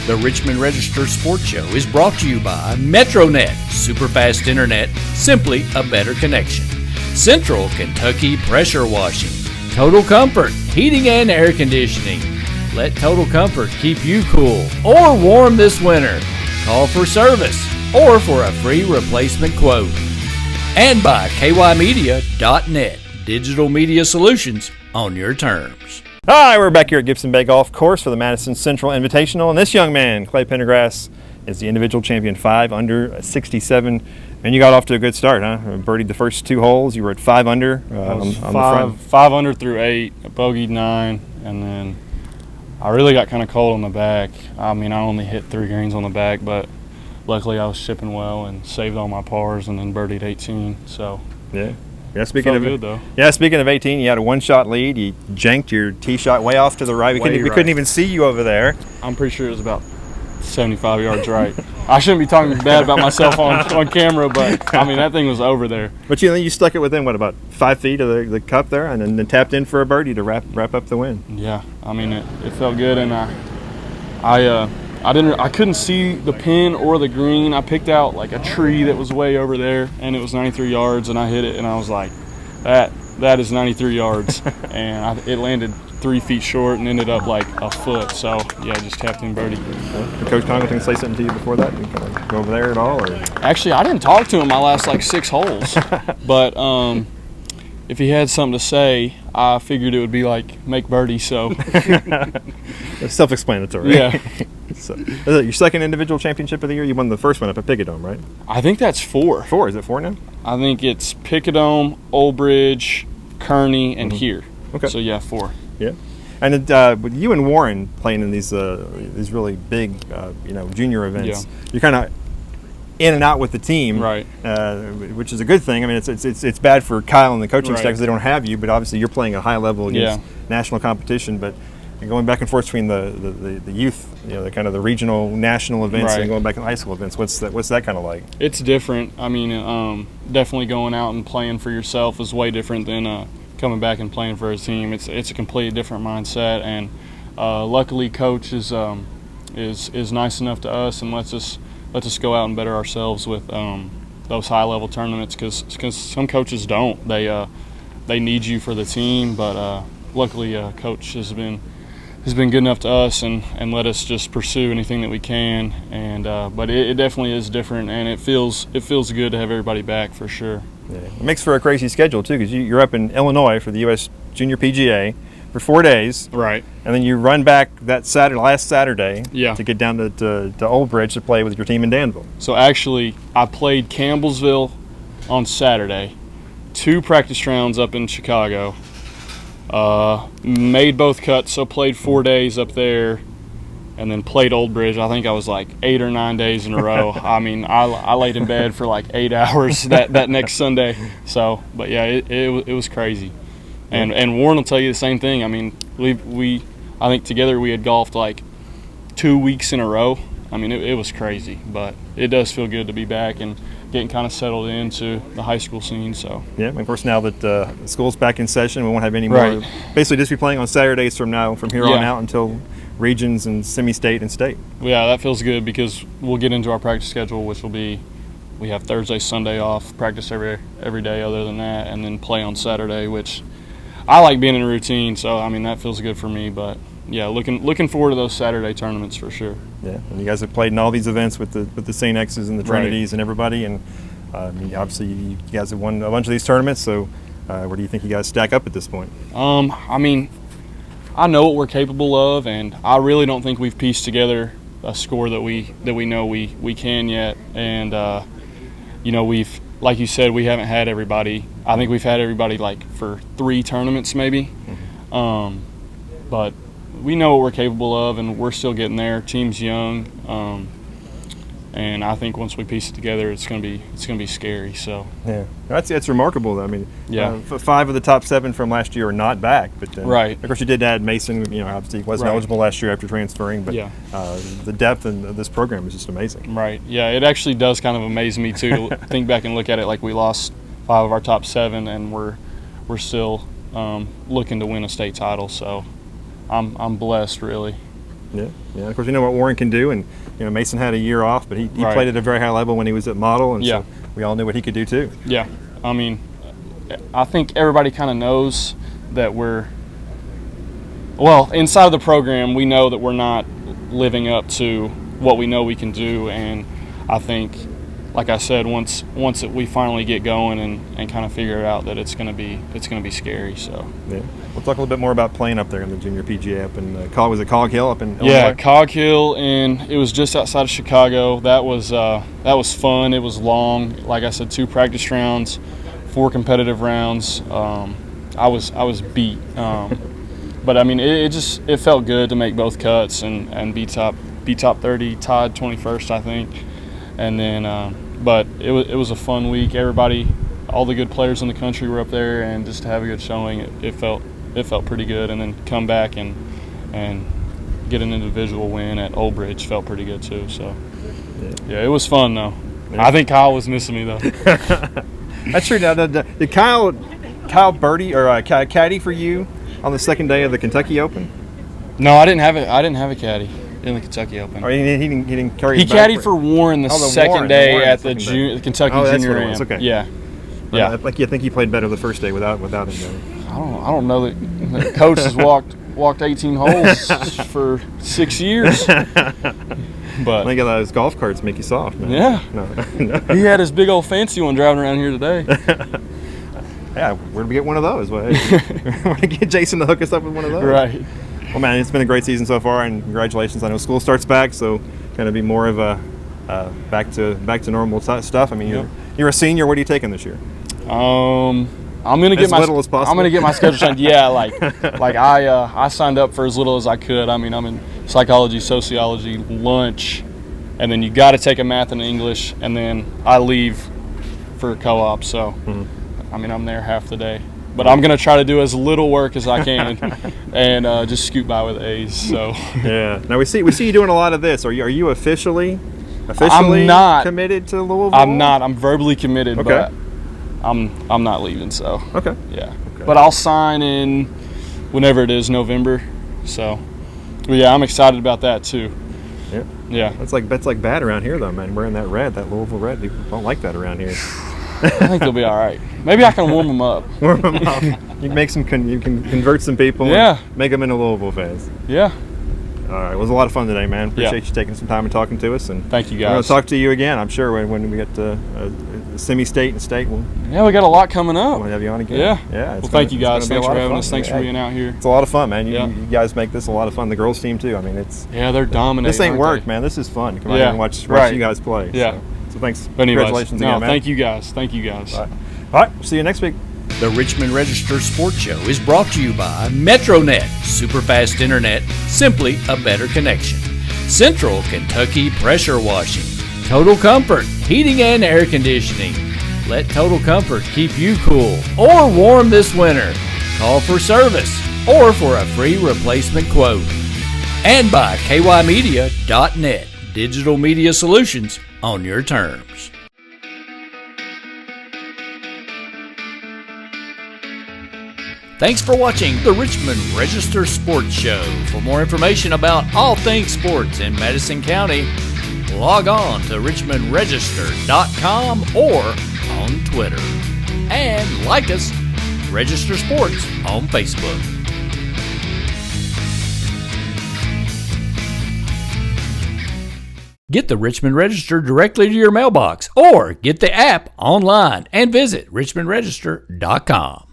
The Richmond Register Sports Show is brought to you by MetroNet, superfast internet, simply a better connection. Central Kentucky Pressure Washing. Total Comfort, heating and air conditioning. Let Total Comfort keep you cool or warm this winter. Call for service or for a free replacement quote. And by kymedia.net, digital media solutions on your terms. Hi, we're back here at Gibson Bay Golf Course for the Madison Central Invitational, and this young man, Clay Pendergrass, is the individual champion, 5 under, 67, and you got off to a good start, huh? Birdied the first 2 holes. You were at 5 under on the front. 5 under through 8, bogeyed 9, and then I really got kind of cold on the back. I mean, I only hit 3 greens on the back, but luckily I was chipping well and saved all my pars, and then birdied 18. So Yeah, speaking of good though. Yeah, speaking of 18, you had a 1-shot lead. You janked your tee shot way off to the right. We couldn't even see you over there. I'm pretty sure it was about 75 yards right. I shouldn't be talking bad about myself on camera, but I mean that thing was over there. But you stuck it within about 5 feet of the cup there, and then tapped in for a birdie to wrap up the win. Yeah, I mean it felt good, and I couldn't see the pin or the green. I picked out like a tree that was way over there, and it was 93 yards, and I hit it, and I was like, that is 93 yards, and it landed 3 feet short and ended up like a foot. So yeah, just tapped in birdie. Did Coach Congleton say something to you before that? Did you kind of go over there at all? Or? Actually, I didn't talk to him my last like 6 holes, but if he had something to say, I figured it would be like make birdie. So it's self-explanatory. Yeah. So, is it your second individual championship of the year? You won the first one up at Pickadome, right? I think that's 4. 4? Is it 4 now? I think it's Pickadome, Old Bridge, Kearney, and here. Okay. So yeah, 4. Yeah. And with you and Warren playing in these really big junior events, you're kind of in and out with the team, right? Which is a good thing. I mean, it's bad for Kyle and the coaching staff because they don't have you, but obviously you're playing a high level against national competition. But going back and forth between the youth, the kind of the regional, national events, and going back to high school events, what's that kind of like? It's different. I mean, definitely going out and playing for yourself is way different than coming back and playing for a team. It's a completely different mindset, and luckily, coach is nice enough to us and lets us go out and better ourselves with those high level tournaments because some coaches don't. They need you for the team, but luckily, coach has been good enough to us and let us just pursue anything that we can. And but it definitely is different, and it feels good to have everybody back for sure. Yeah. It makes for a crazy schedule too, because you're up in Illinois for the U.S. Junior PGA for 4 days, right? And then you run back that last Saturday, to get down to Old Bridge to play with your team in Danville. So actually, I played Campbellsville on Saturday, 2 practice rounds up in Chicago. Made both cuts, so played 4 days up there, and then played Old Bridge. I think I was like 8 or 9 days in a row. I mean, I laid in bed for like 8 hours that next Sunday. So, but yeah, it was crazy. And Warren will tell you the same thing. I mean, I think together we had golfed like 2 weeks in a row. I mean, it was crazy, but it does feel good to be back and getting kind of settled into the high school scene. So yeah, of course, now that school's back in session, we won't have any more. Basically, just be playing on Saturdays from here on out until regions and semi-state and state. Yeah, that feels good because we'll get into our practice schedule, which will be we have Thursday, Sunday off, practice every day other than that, and then play on Saturday, which I like being in a routine. So I mean that feels good for me, but. Yeah, looking forward to those Saturday tournaments for sure. Yeah, and you guys have played in all these events with the St. X's and the Trinities and everybody, and obviously you guys have won a bunch of these tournaments. So, where do you think you guys stack up at this point? I mean, I know what we're capable of, and I really don't think we've pieced together a score that we know we can yet. And we've, like you said, we haven't had everybody. I think we've had everybody like for 3 tournaments maybe, but. We know what we're capable of, and we're still getting there. Team's young, and I think once we piece it together, it's gonna be scary. So yeah, that's remarkable. I mean, 5 of the top 7 from last year are not back, but then, of course you did add Mason. Obviously he wasn't eligible last year after transferring, but the depth of this program is just amazing. Right. Yeah, it actually does kind of amaze me too to think back and look at it like we lost 5 of our top 7, and we're still looking to win a state title. So. I'm blessed, really. Yeah. Of course, you know what Warren can do, and Mason had a year off, but he played at a very high level when he was at Model, and so we all knew what he could do too. Yeah, I mean, I think everybody kind of knows that inside of the program, we know that we're not living up to what we know we can do, and I think, like I said, once we finally get going and kind of figure it out, that it's gonna be scary. So yeah, we'll talk a little bit more about playing up there in the Junior PGA up in was it Cog Hill up in Illinois? Yeah, Cog Hill, and it was just outside of Chicago. That was fun. It was long. Like I said, 2 practice rounds, 4 competitive rounds. I was beat, but I mean it felt good to make both cuts and be top 30, tied 21st, I think, and then. But it was a fun week. Everybody, all the good players in the country were up there, and just to have a good showing, it felt pretty good. And then come back and get an individual win at Old Bridge felt pretty good too. So yeah, it was fun though. Yeah. I think Kyle was missing me though. That's true. Now, did Kyle birdie or caddy for you on the second day of the Kentucky Open? No, I didn't have a caddy in the Kentucky Open. Oh, he didn't carry. He caddied for Warren the second day at the Kentucky Junior Am. Okay. Yeah. Like you think he played better the first day without him though. I don't know that coach has walked 18 holes for 6 years. But I think those golf carts make you soft, man. Yeah. No. He had his big old fancy one driving around here today. Yeah, where did we get one of those? We're gonna get Jason to hook us up with one of those. Right. Well, man, it's been a great season so far, and congratulations. I know school starts back, so going to be more of a back to normal stuff. I mean, you're a senior. What are you taking this year? I'm gonna get my little as possible. I'm gonna get my schedule changed. Yeah, like I signed up for as little as I could. I mean, I'm in psychology, sociology, lunch, and then you got to take a math and English, and then I leave for co-op. So, I mean, I'm there half the day. But I'm going to try to do as little work as I can and just scoot by with A's. So yeah. Now we see you doing a lot of this. Are you officially I'm not committed to Louisville? I'm not. I'm verbally committed, okay. But I'm not leaving. So okay. Yeah. Okay. But I'll sign in whenever it is, November. So yeah, I'm excited about that too. Yeah. Yeah. That's like bad around here though, man. Wearing that Louisville red. People don't like that around here. I think they'll be all right. Maybe I can warm them up. Warm them up. You can you can convert some people. Yeah. And make them into Louisville fans. Yeah. All right. It was a lot of fun today, man. Appreciate you taking some time and talking to us. And thank you, guys. We're going to talk to you again, I'm sure, when we get to semi-state and state. Yeah, we got a lot coming up. We'll have you on again. Yeah. Yeah. Well, thank you, guys. Thanks for having us. Thanks for being out here. It's a lot of fun, man. You guys make this a lot of fun. The girls' team, too. I mean, they're dominating. This ain't work, man. This is fun. Come out here and watch you guys play. Yeah. So thanks. Congratulations again, man. Thank you, guys. All right. See you next week. The Richmond Register Sports Show is brought to you by MetroNet, superfast internet, simply a better connection. Central Kentucky Pressure Washing, Total Comfort, heating and air conditioning. Let Total Comfort keep you cool or warm this winter. Call for service or for a free replacement quote. And by kymedia.net, digital media solutions on your terms. Thanks for watching the Richmond Register Sports Show. For more information about all things sports in Madison County, log on to richmondregister.com or on Twitter. And like us, Register Sports on Facebook. Get the Richmond Register directly to your mailbox or get the app online and visit richmondregister.com.